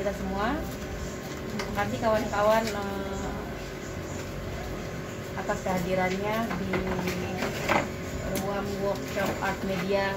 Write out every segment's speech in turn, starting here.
kita semua. Terima kasih kawan-kawan atas kehadirannya di ruang workshop art media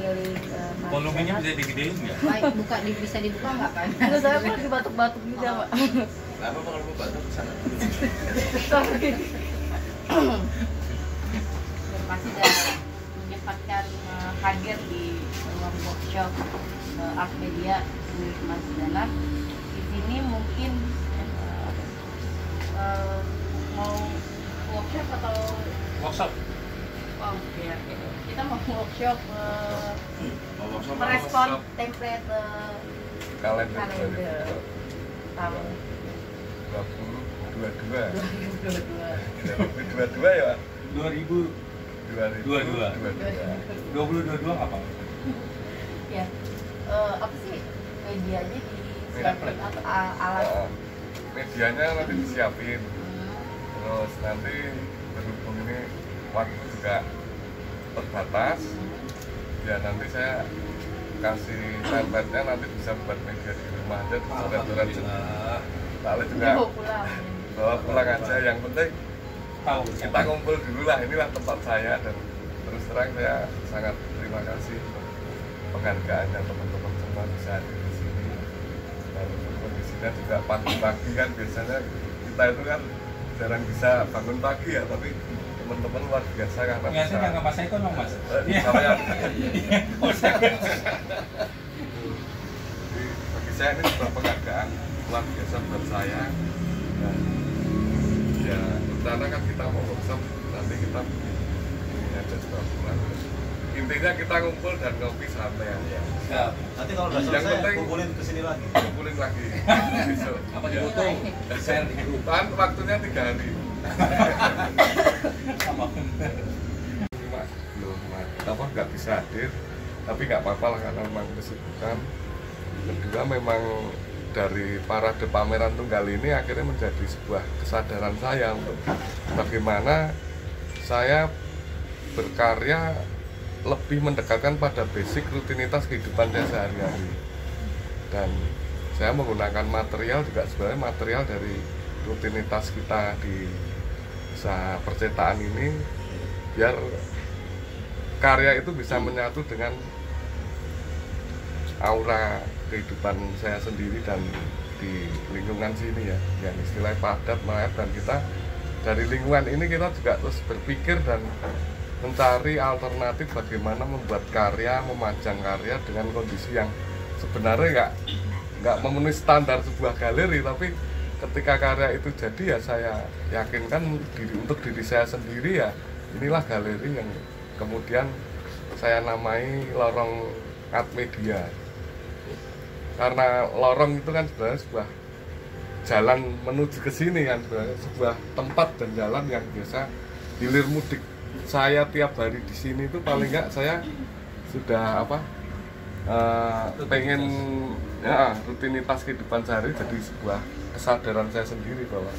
milik volumenya bisa digedein nggak? Baik, bisa dibuka nggak Pak? Itu saya lagi batuk-batuk juga Pak. Kenapa kalau mau batuk sana? Sorry. Terima kasih sudah menyempatkan hadir di ruang workshop art media milik Mas Danar. Di sini mungkin mau workshop atau Workshop. oh ya, kita mau workshop merespon template Kalender tahun 2022. 2022. 2022 ya? 2022 apa? Ya, apa sih medianya disiapin atau alat? Medianya nanti disiapin. Terus nanti berhubung ini waktu juga terbatas, ya nanti saya kasih template-nya, nanti bisa buat media di rumah aja, coret-coret lalu juga bawa pulang aja. Yang penting Tahu kita ngumpul dulu lah, inilah tempat saya, dan terus terang saya sangat terima kasih untuk penghargaannya teman-teman semua bisa hadir di sini. Dan kondisinya juga pagi-pagi kan, biasanya kita itu kan jarang bisa bangun pagi ya, tapi teman-teman luar biasa karena biasanya bisa. nggak Mas Eko dong Mas? Saya bagi saya ini sebuah penghargaan luar biasa buat saya. Dan ya rencana kan kita mau workshop, nanti kita ini aja juga pulang. Intinya kita ngumpul dan ngopi santai aja. Ya, nanti kalau udah Yang selesai penting- kumpulin kesini lagi. Kumpulin lagi besok. Apa di Ya. foto? Share di grup. Kan waktunya 3 hari. Sama. Mas belum apa nggak bisa hadir, tapi nggak apa-apa lah karena memang kesibukan. Kedua memang dari parade pameran tunggal ini akhirnya menjadi sebuah kesadaran saya untuk bagaimana saya berkarya lebih mendekatkan pada basic rutinitas kehidupan saya sehari-hari. Dan saya menggunakan material juga sebenarnya material dari rutinitas kita di usaha percetakan ini, biar karya itu bisa menyatu dengan aura kehidupan saya sendiri dan di lingkungan sini ya, yang istilahnya padat melayat. Dan kita dari lingkungan ini kita juga terus berpikir dan mencari alternatif bagaimana membuat karya, memajang karya dengan kondisi yang sebenarnya nggak memenuhi standar sebuah galeri, tapi ketika karya itu jadi ya saya yakinkan untuk diri saya sendiri, ya inilah galeri yang kemudian saya namai Lorong Art Media. Karena lorong itu kan sebenarnya sebuah jalan menuju ke sini kan, sebenarnya sebuah tempat dan jalan yang biasa hilir mudik. Saya tiap hari di sini itu paling nggak saya sudah pengen ya rutinitas kehidupan sehari jadi sebuah kesadaran saya sendiri bahwa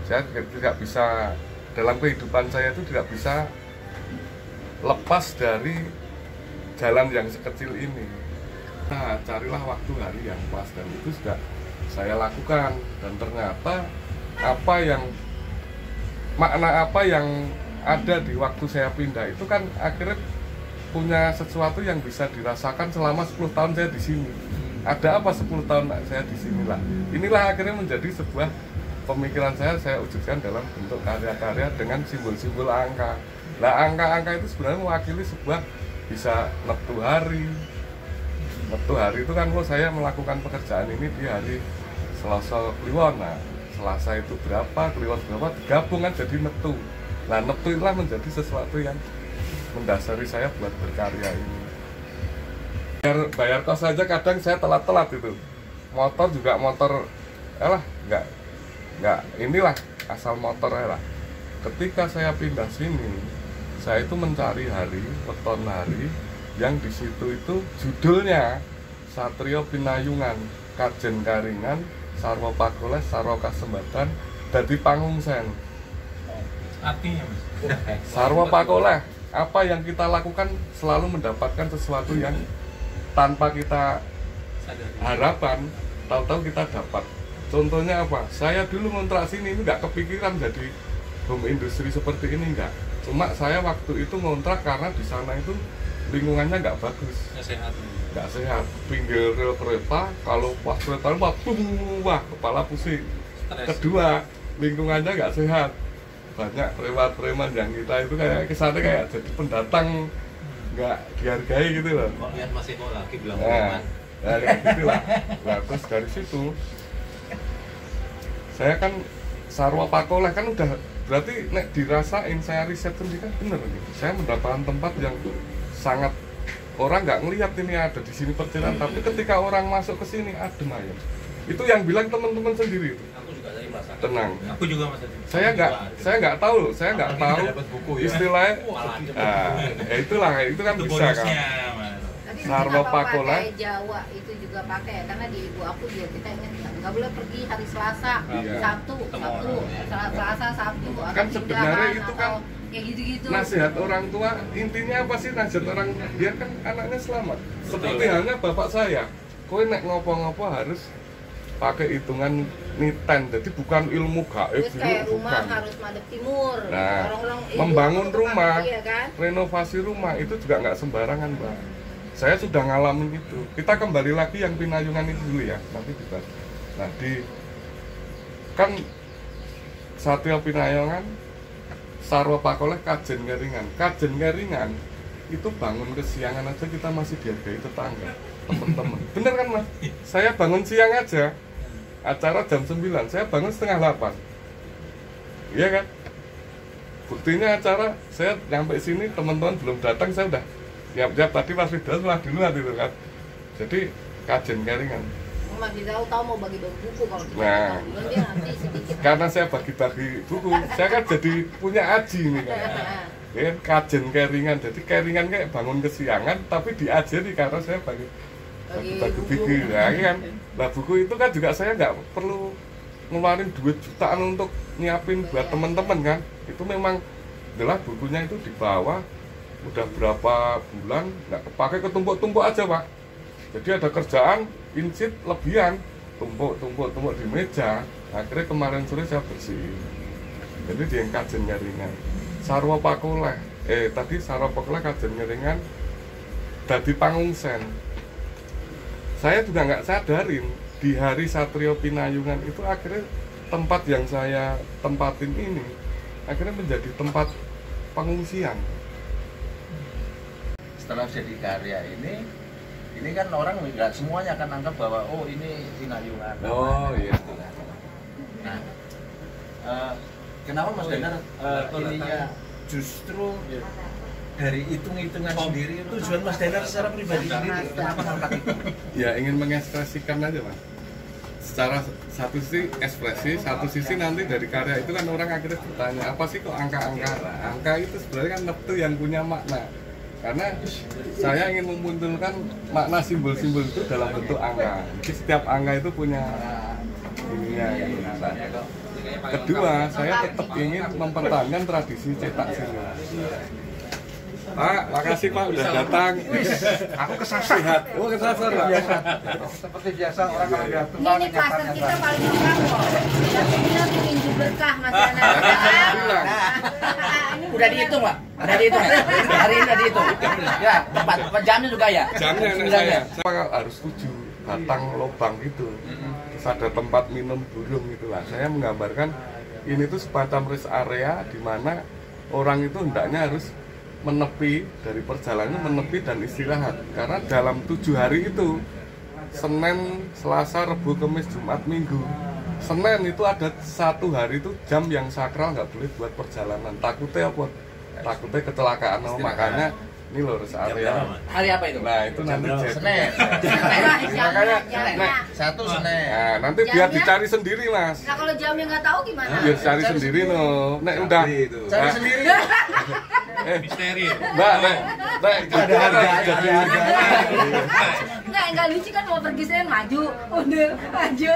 saya tidak bisa dalam kehidupan saya itu tidak bisa lepas dari jalan yang sekecil ini. Nah, carilah waktu hari yang pas, dan itu sudah saya lakukan. Dan ternyata makna apa yang ada di waktu saya pindah itu kan akhirnya punya sesuatu yang bisa dirasakan selama 10 tahun saya di sini. Ada apa 10 tahun saya di sinilah. Inilah akhirnya menjadi sebuah pemikiran saya wujudkan dalam bentuk karya-karya dengan simbol-simbol angka. Nah, angka-angka itu sebenarnya mewakili sebuah bisa neptu hari. Neptu hari itu kan kalau saya melakukan pekerjaan ini di hari Selasa Kliwon. Nah, Selasa itu berapa, Kliwon berapa, digabung kan jadi neptu. Nah, neptu itulah menjadi sesuatu yang mendasari saya buat berkarya ini. Bayar kos saja kadang saya telat-telat itu. Motor juga motor, nggak inilah asal motor lah. Ketika saya pindah sini, saya itu mencari hari, weton hari yang di situ itu judulnya Satrio Pinayungan, Kajen Karingan, Sarwa Pakoles, Sarwa Kasembatan, dadi Pangungsen. Artinya Mas? Sarwa Pakoles, apa yang kita lakukan selalu mendapatkan sesuatu yang tanpa kita harapan, tahu-tahu kita dapat. Contohnya apa? Saya dulu ngontrak sini ini nggak kepikiran jadi home industry seperti ini, enggak. Cuma saya waktu itu ngontrak karena di sana itu lingkungannya nggak bagus, nggak sehat. Pinggir rel kereta, kalau pas kereta wah kepala pusing. Kedua, lingkungannya nggak sehat, banyak preman yang kita itu kayak kesannya kayak jadi pendatang nggak dihargai gitu loh. Lihat masih mau lagi bilang Nah kayak gitu lah. Nah, terus dari situ saya kan Sarwa Pakoleh kan udah berarti nek dirasain, saya riset sendiri kan bener gitu. Saya mendapatkan tempat yang sangat orang nggak ngelihat ini ada di sini percilan, tapi ketika orang masuk ke sini adem ayem. Itu yang bilang teman-teman sendiri itu. Aku juga tadi merasakan. Tenang. Aku juga Mas. Saya nggak tahu istilahnya. Itulah itu kan Itu bisa kan. bonusnya, Mas. Tapi Sarwa kenapa Pakoleh. pakai Jawa itu juga pakai, karena di ibu aku juga kita ingat nggak boleh pergi hari Selasa, Iya. Sabtu, Selasa, Sabtu, atau Kan sebenarnya tinggalan, itu atau kan kayak gitu-gitu. Nasihat orang tua intinya apa sih? Nasihat orang biar kan anaknya selamat. Seperti halnya bapak saya, kowe nek ngopo-ngopo harus pakai hitungan niten, jadi bukan ilmu gaib Terus kayak rumah bukan. harus madep timur. Nah, Orang-orang membangun itu rumah, iya kan? renovasi rumah itu juga nggak sembarangan, Mbak. Saya sudah ngalamin itu. Kita kembali lagi yang Pinayungan itu dulu ya, nanti kita. Nah, kan Satya Pinayungan, Sarwa Pakoleh, Kajen Ngeringan. Kajen Ngeringan itu bangun kesiangan aja kita masih dihargai tetangga, teman-teman. Bener kan, Mas? Saya bangun siang aja, acara jam 9, saya bangun setengah 8. Iya kan? Buktinya acara saya nyampe sini teman-teman belum datang, saya udah siap-siap tadi Mas Ridwan setelah duluan itu kan. Jadi Kajen Ngeringan. Mas tahu mau bagi-bagi buku kalau kita Nah. tahu. Dia nanti sedikit. Karena saya bagi-bagi buku, saya kan jadi punya aji nih kan. Ya, Kajen Keringan, jadi Keringan kayak bangun kesiangan tapi diajari karena saya bagi buku. Nah, kan. Nah, buku itu kan juga saya nggak perlu ngeluarin duit jutaan untuk nyiapin buat teman-teman kan. Itu memang adalah bukunya itu di bawah udah berapa bulan nggak kepake, ketumpuk-tumpuk aja, Pak. Jadi ada kerjaan insit lebihan, tumpuk di meja. Akhirnya kemarin sore saya bersihin. Jadi di Kajen Ngeringan. Sarwa Pakoleh, tadi Sarwa Pakoleh, Kajen Ngeringan dadi pangungsen. Saya juga nggak sadarin di hari Satrio Pinayungan itu akhirnya tempat yang saya tempatin ini akhirnya menjadi tempat pengungsian. Setelah jadi karya ini kan orang nggak semuanya akan anggap bahwa oh ini Pinayungan. Oh iya. Nah, kenapa Mas Danar ininya justru dari hitung-hitungan sendiri, tujuan Mas Danar secara pribadi sendiri kenapa ngangkat itu? Ya ingin mengekspresikan aja, Mas. Secara satu sisi ekspresi, satu sisi nanti dari karya itu kan orang akhirnya bertanya apa sih kok angka-angka. Angka itu sebenarnya kan neptu yang punya makna. Karena saya ingin memunculkan makna simbol-simbol itu dalam bentuk angka. Jadi setiap angka itu punya ininya. Kedua, saya tetap ingin mempertahankan tradisi cetak silat. Pak, makasih Pak udah datang. Aku kesasar. Oh, kesasar Pak. Seperti biasa orang kalau udah tua Ini klaster kita paling lengkap kok. Kita tinju berkah Mas Dana. Udah dihitung Pak, udah dihitung. Hari ini udah dihitung. Ya, tepat jamnya juga ya. Jamnya anak saya. Saya harus 7 batang lubang gitu. Terus ada tempat minum burung gitu lah. Saya menggambarkan ini tuh semacam rest area di mana orang itu hendaknya harus menepi dari perjalanan, menepi dan istirahat. Karena dalam 7 hari itu Senin, Selasa, Rabu, Kamis, Jumat, Minggu. Senin itu ada 1 hari itu jam yang sakral nggak boleh buat perjalanan. Takutnya apa? Takutnya kecelakaan. Makanya ini loh rest area. Hari apa itu? Nah itu nanti jadi. Senin. Makanya, nah, Satu Senin. nah, nanti biar dicari sendiri Mas. Nah kalau jamnya nggak tahu gimana? Biar cari sendiri no. Nek udah. Cari sendiri. Misteri. Mbak, nek ada jadi Enggak lucu kan mau pergi saya maju, udah maju.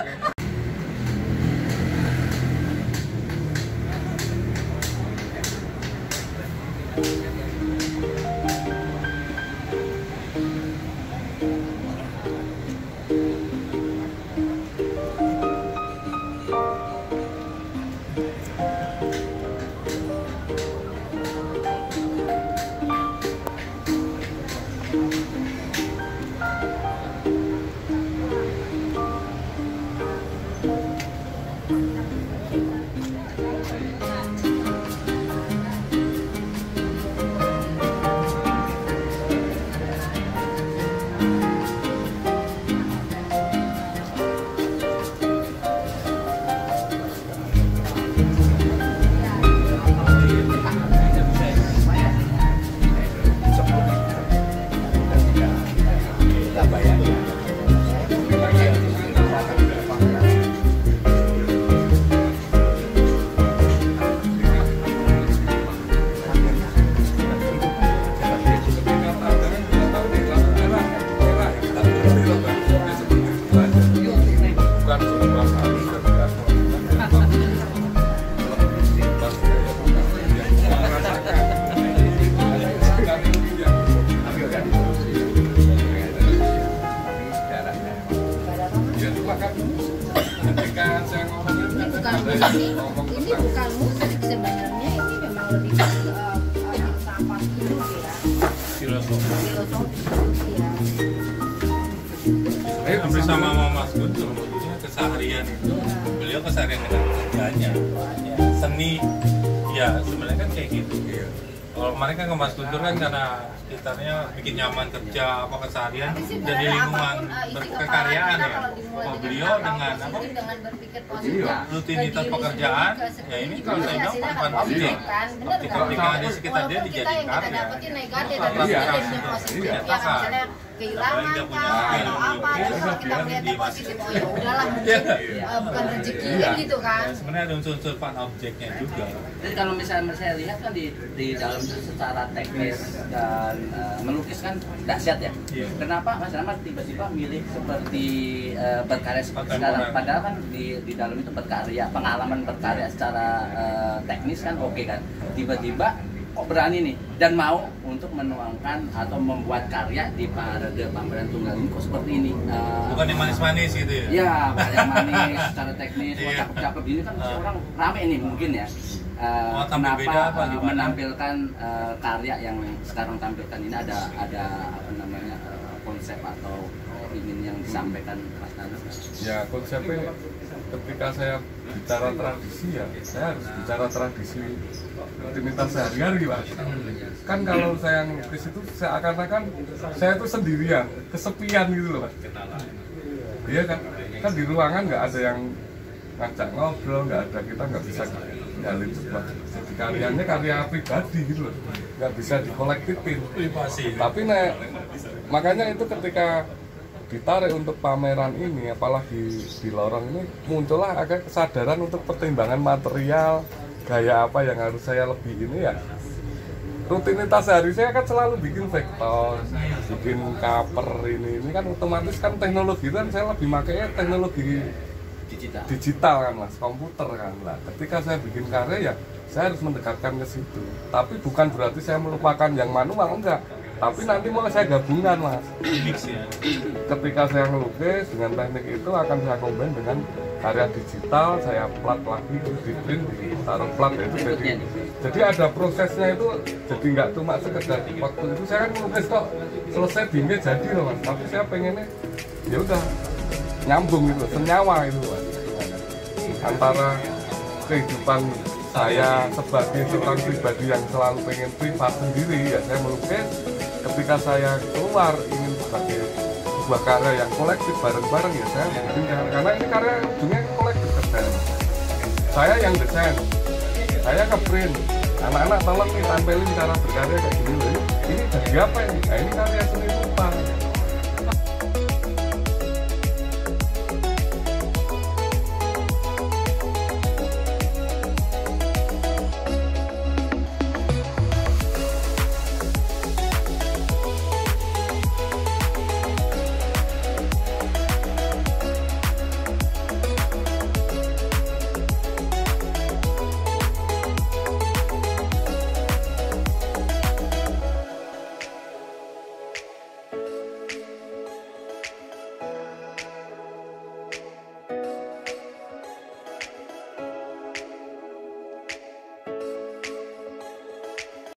bukan sebuah hal dan tidak ini bukan musik sebenarnya, ini memang lebih ke apa gitu ya, filosofi ya. Hampir sama Mas Guntur, maksudnya keseharian itu beliau keseharian dengan kerjanya, seni ya sebenarnya kan kayak gitu. Kalau kemarin kan ke Mas Guntur kan karena sekitarnya bikin nyaman kerja apa keseharian jadi lingkungan berkekaryaan ya. Kalau beliau dengan apa berpikir positif, rutinitas pekerjaan ya ini kalau saya bilang bukan positif. Ketika di sekitar dia dijadikan kita karya. dapetin negatif tapi positifnya positif ya kan, misalnya kehilangan atau apa terus kalau kita melihatnya positif, oh ya udahlah mungkin bukan rezekinya gitu kan. Sebenarnya ada unsur-unsur fun objeknya juga. Jadi kalau misalnya saya lihat kan di dalam itu secara teknis dan melukis kan dahsyat ya. Iya. Kenapa Mas Rahmat tiba-tiba milih seperti berkarya seperti sekarang? Padahal kan di dalam itu berkarya, pengalaman berkarya secara teknis kan oke kan. Tiba-tiba kok berani nih dan mau untuk menuangkan atau membuat karya di parade pameran tunggal ini kok seperti ini. Bukan yang manis-manis gitu ya? Ya, karya manis secara teknis, Iya. cakep-cakep ini kan orang rame nih mungkin ya. tampil beda Kenapa apa gimana? menampilkan karya yang sekarang tampilkan ini ada apa namanya konsep atau ingin yang disampaikan Mas Nanas? Ya konsepnya ketika saya bicara tradisi ya saya harus bicara tradisi rutinitas sehari-hari Pak. Kan kalau saya ngelukis itu seakan-akan saya itu sendirian, kesepian gitu loh Pak. Iya kan di ruangan nggak ada yang ngajak ngobrol, nggak ada, kita nggak bisa jalin sebuah jadi karyanya karya pribadi gitu loh, nggak bisa dikolektifin. Tapi makanya itu ketika ditarik untuk pameran ini, apalagi di lorong ini, muncullah agak kesadaran untuk pertimbangan material, gaya apa yang harus saya lebih ini ya. Rutinitas sehari saya kan selalu bikin vektor, bikin cover ini kan otomatis kan teknologi kan saya lebih makanya teknologi digital kan Mas, komputer kan lah. Ketika saya bikin karya ya saya harus mendekatkan ke situ. Tapi bukan berarti saya melupakan yang manual, enggak. Tapi nanti mau saya gabungan Mas. Ketika saya melukis dengan teknik itu akan saya combine dengan karya digital, saya plat lagi di print, ditaruh plat itu jadi ada prosesnya itu, jadi nggak cuma sekedar waktu itu saya kan melukis kok selesai bingkai jadi loh Mas. Tapi saya pengennya ya udah nyambung gitu, senyawa itu Mas. Antara kehidupan saya sebagai seorang pribadi yang selalu pengen privat sendiri ya saya melukis, ketika saya keluar ingin sebagai sebuah karya yang kolektif bareng-bareng ya saya bikin karena ini karya ujungnya kolektif kan saya yang desain, saya ke print, anak-anak tolong nih tampilin cara berkarya kayak gini loh, ini jadi apa ini? Nah ini karya seni